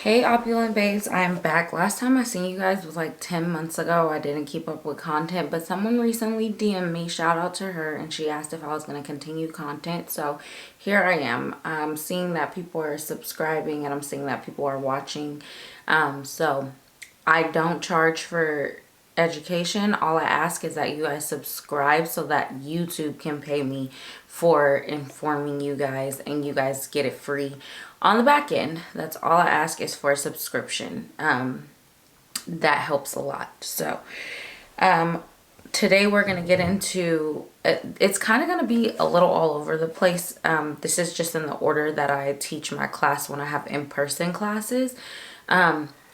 Hey opulent babes, I'm back. Last time I seen you guys was like 10 months ago. I didn't keep up with content, but someone recently DM'd me, shout out to her, and she asked if I was going to continue content. So here I am. I'm seeing that people are subscribing and I'm seeing that people are watching. So I don't charge for education. All I ask is that you guys subscribe so that YouTube can pay me for informing you guys and you guys get it free on the back end. That's all I ask is for a subscription. That helps a lot. So today we're going to get into it's kind of going to be a little all over the place. This is just in the order that I teach my class when I have in-person classes.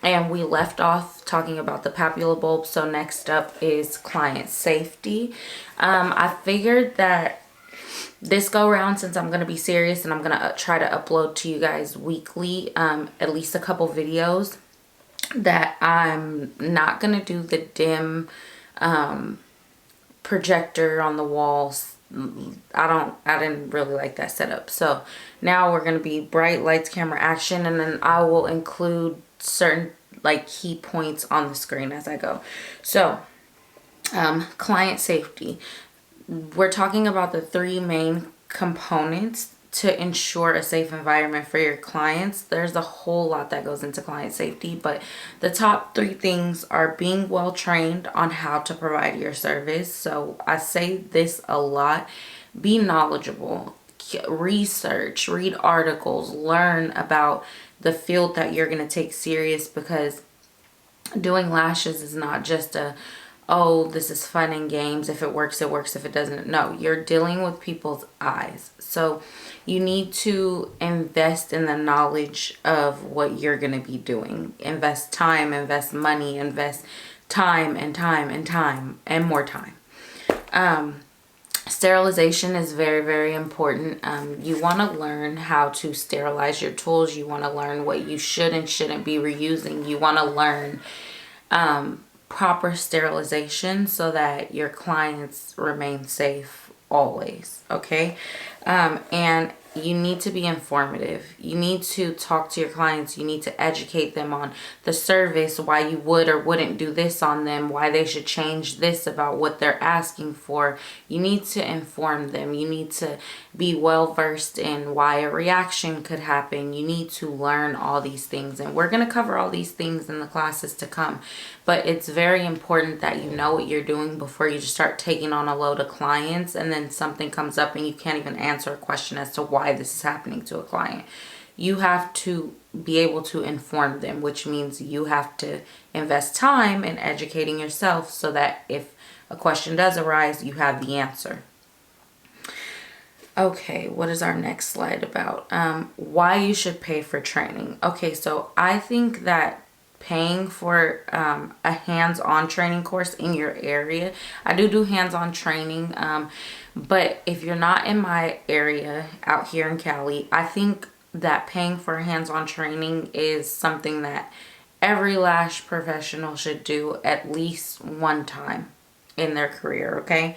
And we left off talking about the papilla bulb. So next up is client safety. I figured that this go around, since I'm going to be serious and I'm going to try to upload to you guys weekly, at least a couple videos, that I'm not going to do the dim projector on the walls. I didn't really like that setup. So now we're going to be bright lights, camera, action, and then I will include certain like key points on the screen as I go. So client safety, we're talking about the three main components to ensure a safe environment for your clients. There's a whole lot that goes into client safety, but the top three things are being well trained on how to provide your service. So I say this a lot: be knowledgeable, research, read articles, learn about the field that you're going to take serious, because doing lashes is not just a, oh, this is fun and games. If it works, it works. If it doesn't, no. You're dealing with people's eyes. So you need to invest in the knowledge of what you're going to be doing. Invest time, invest money, invest time and time and time and more time. Sterilization is very, very important. You want to learn how to sterilize your tools. You want to learn what you should and shouldn't be reusing. You want to learn proper sterilization so that your clients remain safe always. Okay. And you need to be informative. You need to talk to your clients. You need to educate them on the service, why you would or wouldn't do this on them, why they should change this about what they're asking for. You need to inform them. You need to be well versed in why a reaction could happen. You need to learn all these things, and we're going to cover all these things in the classes to come. But it's very important that you know what you're doing before you just start taking on a load of clients and then something comes up and you can't even answer a question as to why this is happening to a client. You have to be able to inform them, which means you have to invest time in educating yourself so that if a question does arise, you have the answer. Okay, what is our next slide about? Why you should pay for training. Okay, so I think that paying for a hands-on training course in your area, I do hands-on training, but if you're not in my area out here in Cali, I think that paying for hands-on training is something that every lash professional should do at least one time in their career. Okay.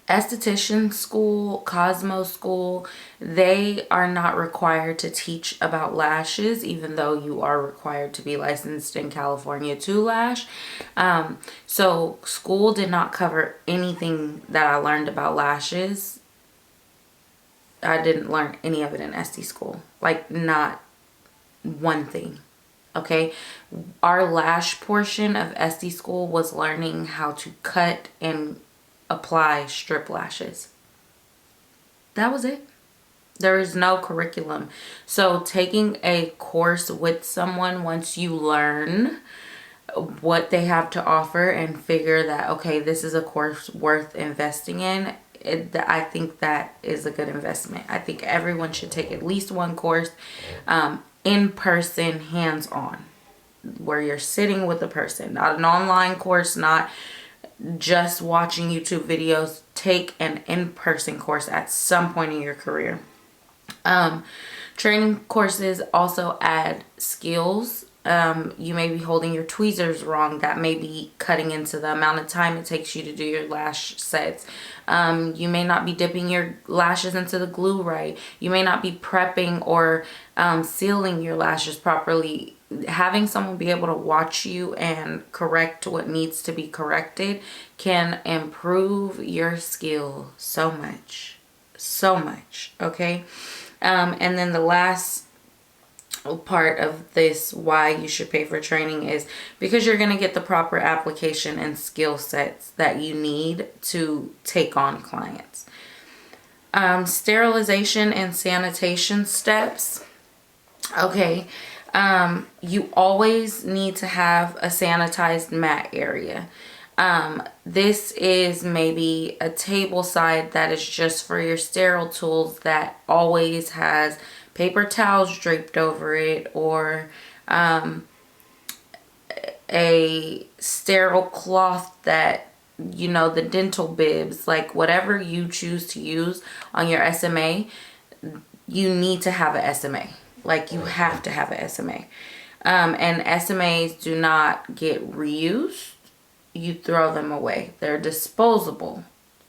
Esthetician school, Cosmo school, they are not required to teach about lashes, even though you are required to be licensed in California to lash. So school did not cover anything that I learned about lashes. I didn't learn any of it in SD school, like not one thing. Okay, our lash portion of SD school was learning how to cut and apply strip lashes. That was it. There is no curriculum. So taking a course with someone, once you learn what they have to offer and figure that, okay, this is a course worth investing in, I think that is a good investment. I think everyone should take at least one course, in person, hands-on, where you're sitting with a person, not an online course, not just watching YouTube videos. Take an in-person course at some point in your career. Training courses also add skills You may be holding your tweezers wrong. That may be cutting into the amount of time it takes you to do your lash sets. You may not be dipping your lashes into the glue right. You may not be prepping or sealing your lashes properly. Having someone be able to watch you and correct what needs to be corrected can improve your skill so much. So much. Okay. And then the last part of this, why you should pay for training, is because you're going to get the proper application and skill sets that you need to take on clients. Sterilization and sanitation steps. Okay. You always need to have a sanitized mat area. This is maybe a table side that is just for your sterile tools that always has paper towels draped over it, or a sterile cloth that, you know, the dental bibs, like whatever you choose to use on your SMA, you need to have a SMA. Like, you have to have a SMA. And SMAs do not get reused. You throw them away. They're disposable.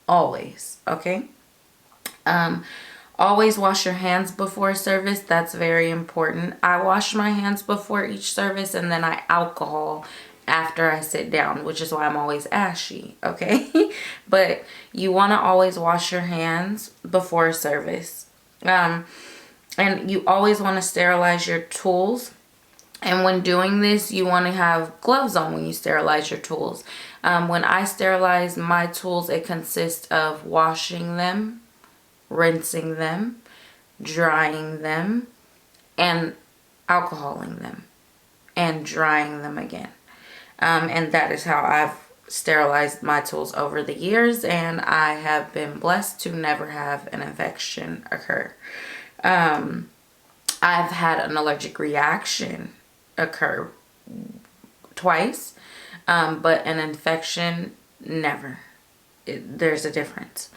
Always. Okay? Always wash your hands before service. That's very important. I wash my hands before each service, and then I alcohol after I sit down, which is why I'm always ashy, okay? But you want to always wash your hands before service. And you always want to sterilize your tools. And when doing this, you want to have gloves on when you sterilize your tools. When I sterilize my tools, it consists of washing them, rinsing them, drying them, and alcoholing them, and drying them again. And that is how I've sterilized my tools over the years, and I have been blessed to never have an infection occur. I've had an allergic reaction occur twice, but an infection, never. There's a difference.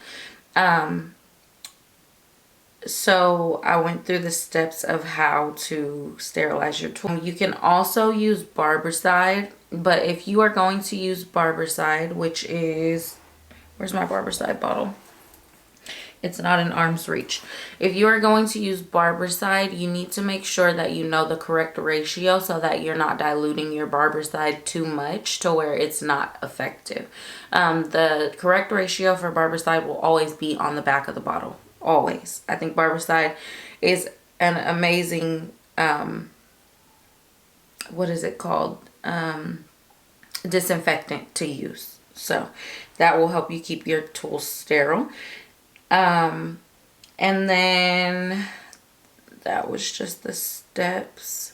So I went through the steps of how to sterilize your tool. You can also use Barbicide, but if you are going to use Barbicide, which is, where's my Barbicide bottle? It's not in arm's reach. If you are going to use Barbicide, you need to make sure that you know the correct ratio so that you're not diluting your Barbicide too much to where it's not effective. The correct ratio for Barbicide will always be on the back of the bottle. Always. I think Barbicide is an amazing, what is it called? Disinfectant to use. So that will help you keep your tools sterile. And then that was just the steps.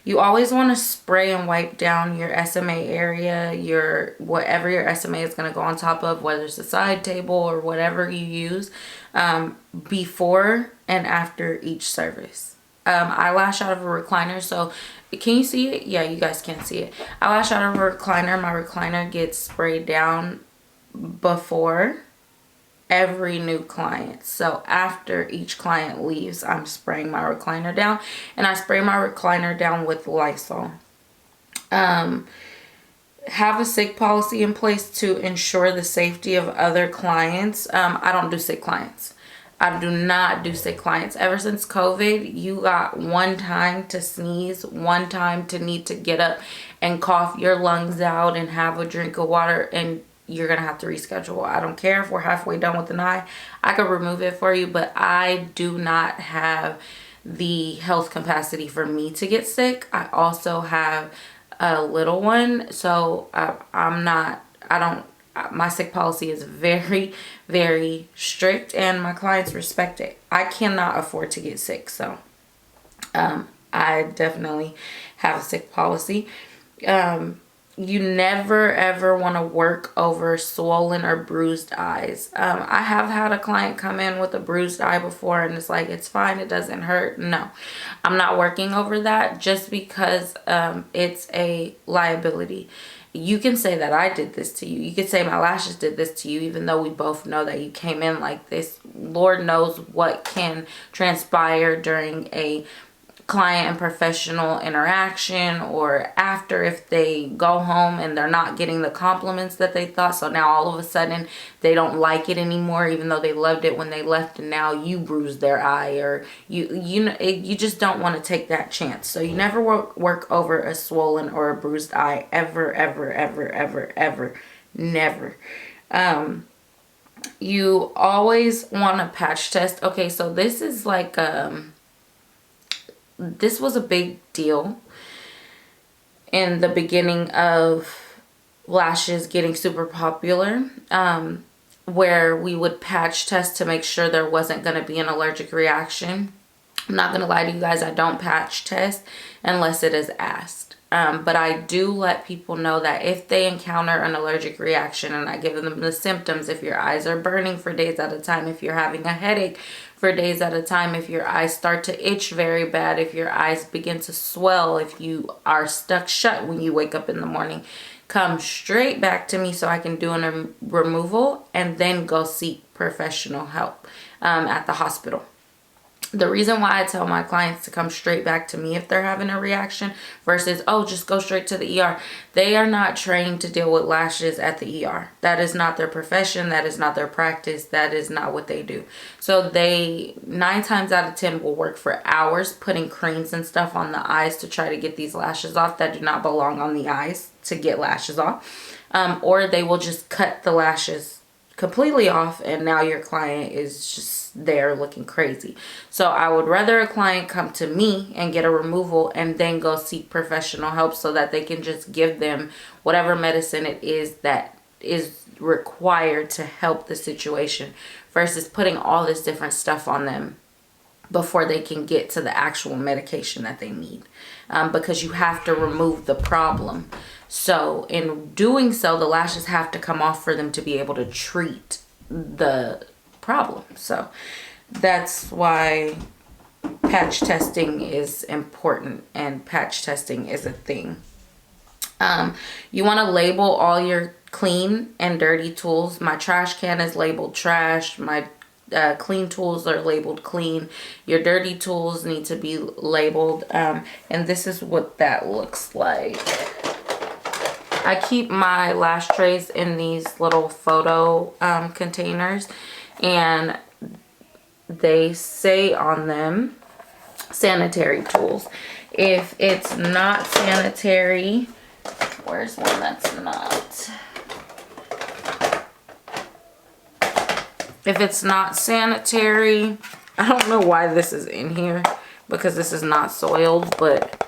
You always want to spray and wipe down your SMA area, whatever your SMA is going to go on top of, whether it's a side table or whatever you use, before and after each service. I lash out of a recliner, so can you see it? Yeah, you guys can't see it. I lash out of a recliner. My recliner gets sprayed down before every new client. So after each client leaves, I'm spraying my recliner down, and I spray my recliner down with Lysol. Have a sick policy in place to ensure the safety of other clients. I don't do sick clients. I do not do sick clients. Ever since COVID, you got one time to sneeze, one time to need to get up and cough your lungs out and have a drink of water, and you're going to have to reschedule. I don't care if we're halfway done with an eye. I could remove it for you, but I do not have the health capacity for me to get sick. I also have a little one, so my sick policy is very, very strict, and my clients respect it. I cannot afford to get sick, so I definitely have a sick policy. You never ever want to work over swollen or bruised eyes. I have had a client come in with a bruised eye before, and it's like, it's fine, it doesn't hurt. No, I'm not working over that just because it's a liability. You can say that I did this to you. You could say my lashes did this to you, even though we both know that you came in like this. Lord knows what can transpire during a client and professional interaction, or after, if they go home and they're not getting the compliments that they thought, so now all of a sudden they don't like it anymore, even though they loved it when they left, and now you bruised their eye, or you just don't want to take that chance. So you never work over a swollen or a bruised eye, ever, ever, ever, ever, ever, never. You always want to patch test. Okay, so this is like this was a big deal in the beginning of lashes getting super popular, where we would patch test to make sure there wasn't going to be an allergic reaction. I'm not going to lie to you guys, I don't patch test unless it is asked. But I do let people know that if they encounter an allergic reaction, and I give them the symptoms, if your eyes are burning for days at a time, if you're having a headache for days at a time, if your eyes start to itch very bad, if your eyes begin to swell, if you are stuck shut when you wake up in the morning, come straight back to me so I can do a removal and then go seek professional help at the hospital. The reason why I tell my clients to come straight back to me if they're having a reaction versus, oh, just go straight to the ER. They are not trained to deal with lashes at the ER. That is not their profession. That is not their practice. That is not what they do. So they, 9 times out of 10, will work for hours putting creams and stuff on the eyes to try to get these lashes off that do not belong on the eyes to get lashes off. Or they will just cut the lashes completely off, and now your client is just there looking crazy. So I would rather a client come to me and get a removal and then go seek professional help so that they can just give them whatever medicine it is that is required to help the situation, versus putting all this different stuff on them before they can get to the actual medication that they need, because you have to remove the problem. So in doing so, the lashes have to come off for them to be able to treat the problem. So that's why patch testing is important, and patch testing is a thing. You want to label all your clean and dirty tools. My trash can is labeled trash. My clean tools are labeled clean. Your dirty tools need to be labeled. And this is what that looks like. I keep my lash trays in these little photo containers, and they say on them sanitary tools. If it's not sanitary, where's one that's not? If it's not sanitary, I don't know why this is in here, because this is not soiled, but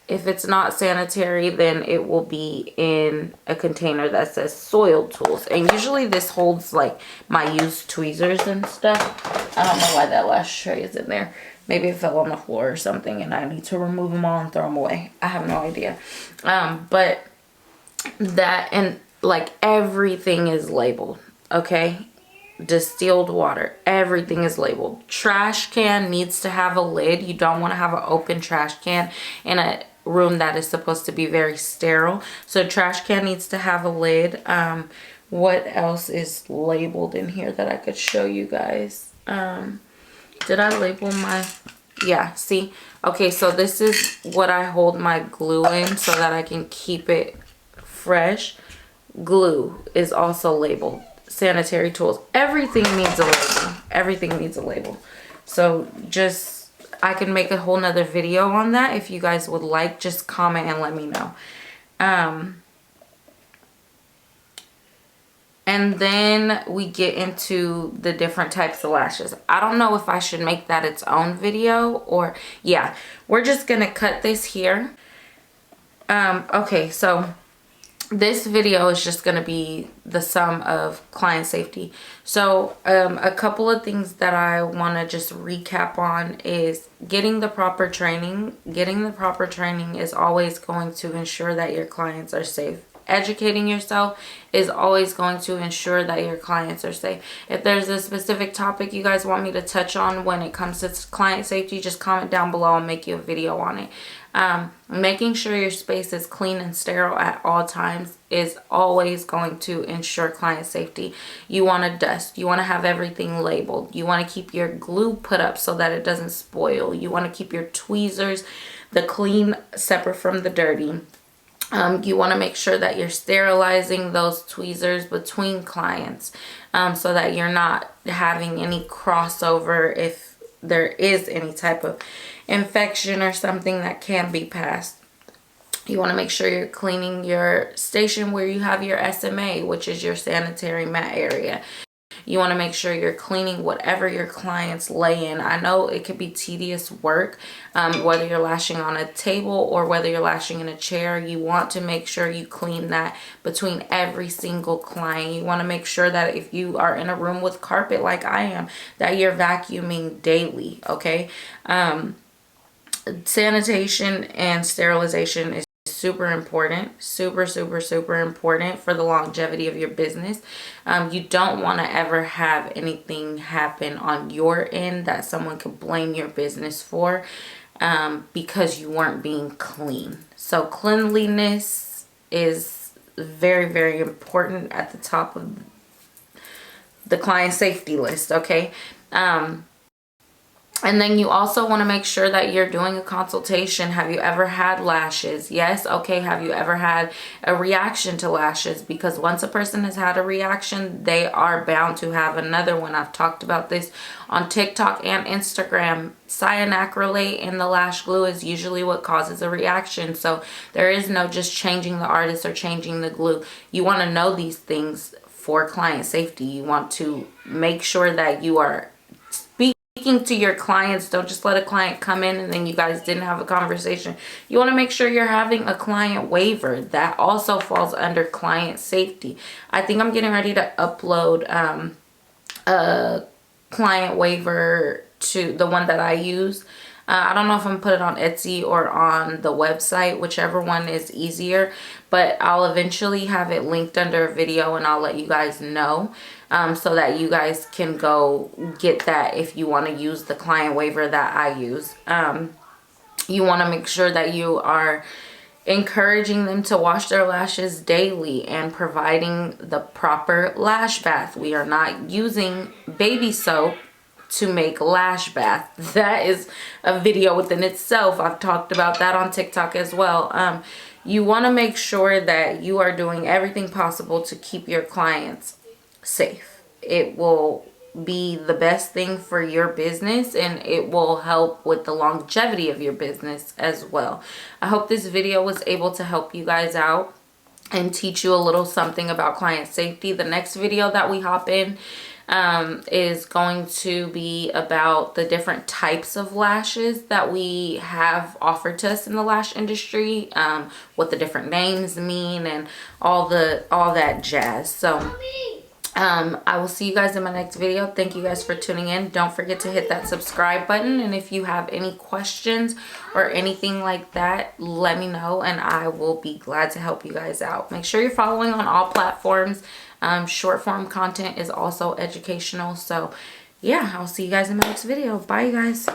if it's not sanitary, then it will be in a container that says soiled tools. And usually this holds like my used tweezers and stuff. I don't know why that lash tray is in there. Maybe it fell on the floor or something and I need to remove them all and throw them away. I have no idea. But that, and like everything is labeled, okay? Distilled water, everything is labeled. Trash can needs to have a lid. You don't want to have an open trash can in a room that is supposed to be very sterile. So trash can needs to have a lid. What else is labeled in here that I could show you guys? Did I label my, yeah, see? Okay, so this is what I hold my glue in so that I can keep it fresh. Glue is also labeled. Sanitary tools, everything needs a label. Everything needs a label. So just, I can make a whole nother video on that if you guys would like. Just comment and let me know. And then we get into the different types of lashes. I don't know if I should make that its own video, or yeah, we're just gonna cut this here. Okay, so this video is just going to be the sum of client safety. So a couple of things that I want to just recap on is getting the proper training. Getting the proper training is always going to ensure that your clients are safe. educating yourself is always going to ensure that your clients are safe. If there's a specific topic you guys want me to touch on when it comes to client safety, just comment down below. I'll make you a video on it. Making sure your space is clean and sterile at all times is always going to ensure client safety. You want to dust. You want to have everything labeled. You want to keep your glue put up so that it doesn't spoil. You want to keep your tweezers, the clean separate from the dirty. You want to make sure that you're sterilizing those tweezers between clients, so that you're not having any crossover if there is any type of infection or something that can be passed. You want to make sure you're cleaning your station where you have your SMA, which is your sanitary mat area. You want to make sure you're cleaning whatever your clients lay in. I know it could be tedious work, whether you're lashing on a table or whether you're lashing in a chair. You want to make sure you clean that between every single client. You want to make sure that if you are in a room with carpet like I am, that you're vacuuming daily, okay? Sanitation and sterilization is super important, super important for the longevity of your business. You don't want to ever have anything happen on your end that someone could blame your business for, because you weren't being clean. So cleanliness is very important at the top of the client safety list, okay? And then you also want to make sure that you're doing a consultation. Have you ever had lashes? Yes. Okay. Have you ever had a reaction to lashes? Because once a person has had a reaction, they are bound to have another one. I've talked about this on TikTok and Instagram. Cyanacrylate in the lash glue is usually what causes a reaction. So there is no just changing the artist or changing the glue. You want to know these things for client safety. You want to make sure that you are speaking to your clients. Don't just let a client come in and then you guys didn't have a conversation. You want to make sure you're having a client waiver. That also falls under client safety. I think I'm getting ready to upload a client waiver to the one that I use. I don't know if I'm gonna put it on Etsy or on the website, whichever one is easier, but I'll eventually have it linked under a video and I'll let you guys know, so that you guys can go get that if you want to use the client waiver that I use. You want to make sure that you are encouraging them to wash their lashes daily and providing the proper lash bath. We are not using baby soap to make lash bath. That is a video within itself. I've talked about that on TikTok as well. You want to make sure that you are doing everything possible to keep your clients safe. It will be the best thing for your business and it will help with the longevity of your business as well. I hope this video was able to help you guys out and teach you a little something about client safety. The next video that we hop in is going to be about the different types of lashes that we have offered to us in the lash industry, what the different names mean and all that jazz. So I will see you guys in my next video. Thank you guys for tuning in. Don't forget to hit that subscribe button, and if you have any questions or anything like that, let me know and I will be glad to help you guys out. Make sure you're following on all platforms. Short form content is also educational. So yeah, I'll see you guys in my next video. Bye, you guys.